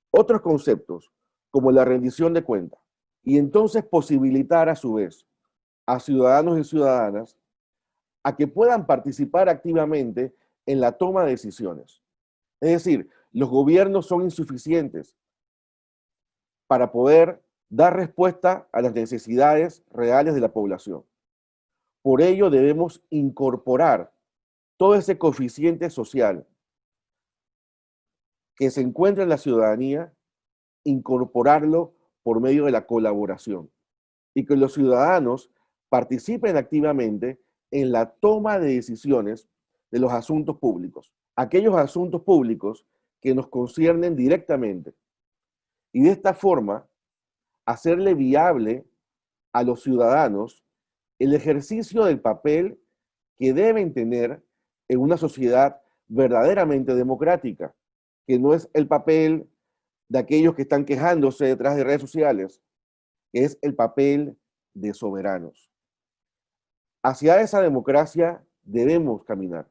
otros conceptos, como la rendición de cuentas, y entonces posibilitar a su vez a ciudadanos y ciudadanas a que puedan participar activamente en la toma de decisiones. Es decir, los gobiernos son insuficientes para poder dar respuesta a las necesidades reales de la población. Por ello debemos incorporar todo ese coeficiente social que se encuentra en la ciudadanía, incorporarlo por medio de la colaboración y que los ciudadanos participen activamente en la toma de decisiones de los asuntos públicos, aquellos asuntos públicos que nos conciernen directamente. Y de esta forma, hacerle viable a los ciudadanos el ejercicio del papel que deben tener en una sociedad verdaderamente democrática, que no es el papel de aquellos que están quejándose detrás de redes sociales, que es el papel de soberanos. Hacia esa democracia debemos caminar,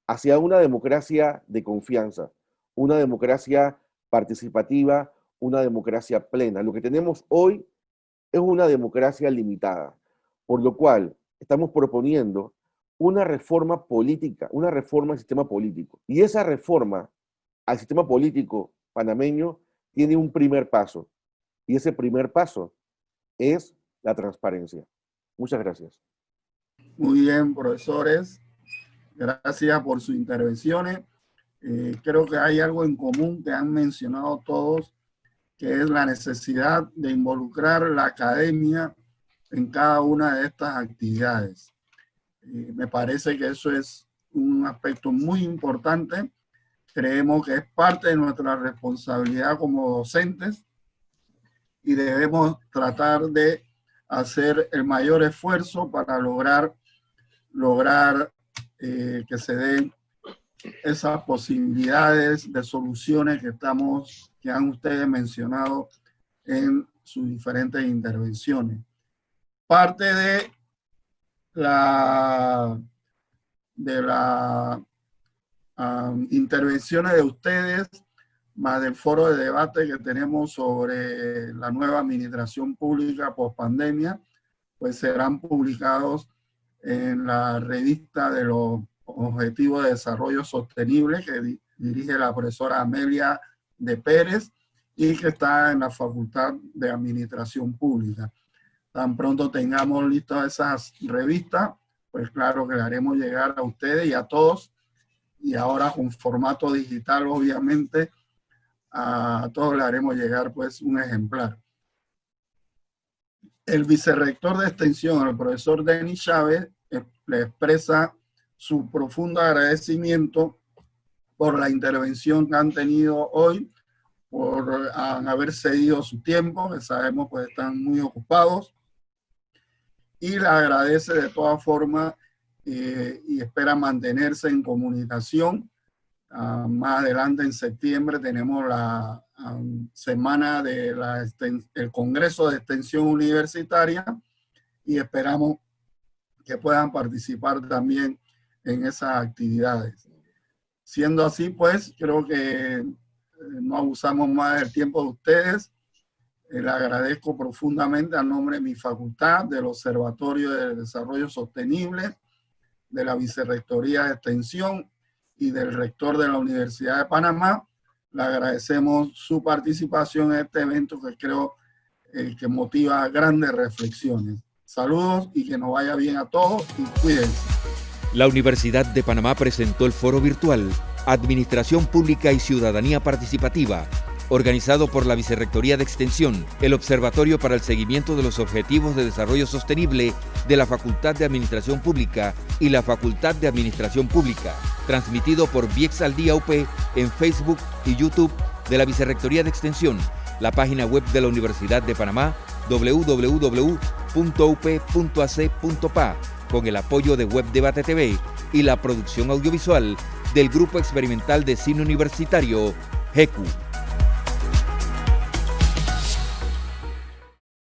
hacia una democracia de confianza, una democracia participativa, una democracia plena. Lo que tenemos hoy es una democracia limitada, por lo cual estamos proponiendo una reforma política, una reforma al sistema político. Y esa reforma al sistema político panameño tiene un primer paso, y ese primer paso es la transparencia. Muchas gracias. Muy bien, profesores. Gracias por sus intervenciones. Creo que hay algo en común que han mencionado todos, que es la necesidad de involucrar la academia en cada una de estas actividades. Me parece que eso es un aspecto muy importante. Creemos que es parte de nuestra responsabilidad como docentes y debemos tratar de hacer el mayor esfuerzo para lograr que se den esas posibilidades de soluciones que han ustedes mencionado en sus diferentes intervenciones. Parte de las intervenciones de ustedes, más del foro de debate que tenemos sobre la nueva administración pública post pandemia, pues serán publicados en la revista de los Objetivos de Desarrollo Sostenible que dirige la profesora Amelia de Pérez y que está en la Facultad de Administración Pública. Tan pronto tengamos listas esas revistas, pues claro que le haremos llegar a ustedes y a todos, y ahora con formato digital obviamente a todos le haremos llegar pues un ejemplar. El vicerrector de extensión, el profesor Denis Chávez, le expresa su profundo agradecimiento por la intervención que han tenido hoy, por haber cedido su tiempo, que sabemos pues están muy ocupados, y le agradece de todas formas y espera mantenerse en comunicación. Más adelante en septiembre tenemos la semana del Congreso de Extensión Universitaria y esperamos que puedan participar también en esas actividades. Siendo así, pues, creo que no abusamos más del tiempo de ustedes. Le agradezco profundamente a nombre de mi facultad, del Observatorio de Desarrollo Sostenible, de la Vicerrectoría de Extensión y del rector de la Universidad de Panamá. Le agradecemos su participación en este evento que creo que motiva grandes reflexiones. Saludos y que nos vaya bien a todos y cuídense. La Universidad de Panamá presentó el foro virtual Administración Pública y Ciudadanía Participativa, organizado por la Vicerrectoría de Extensión, el Observatorio para el Seguimiento de los Objetivos de Desarrollo Sostenible de la Facultad de Administración Pública y la Facultad de Administración Pública, transmitido por VIEX al Día UP en Facebook y YouTube de la Vicerrectoría de Extensión, la página web de la Universidad de Panamá, www.viexaldia.up.edu www.up.ac.pa con el apoyo de Web Debate TV y la producción audiovisual del Grupo Experimental de Cine Universitario, GECU.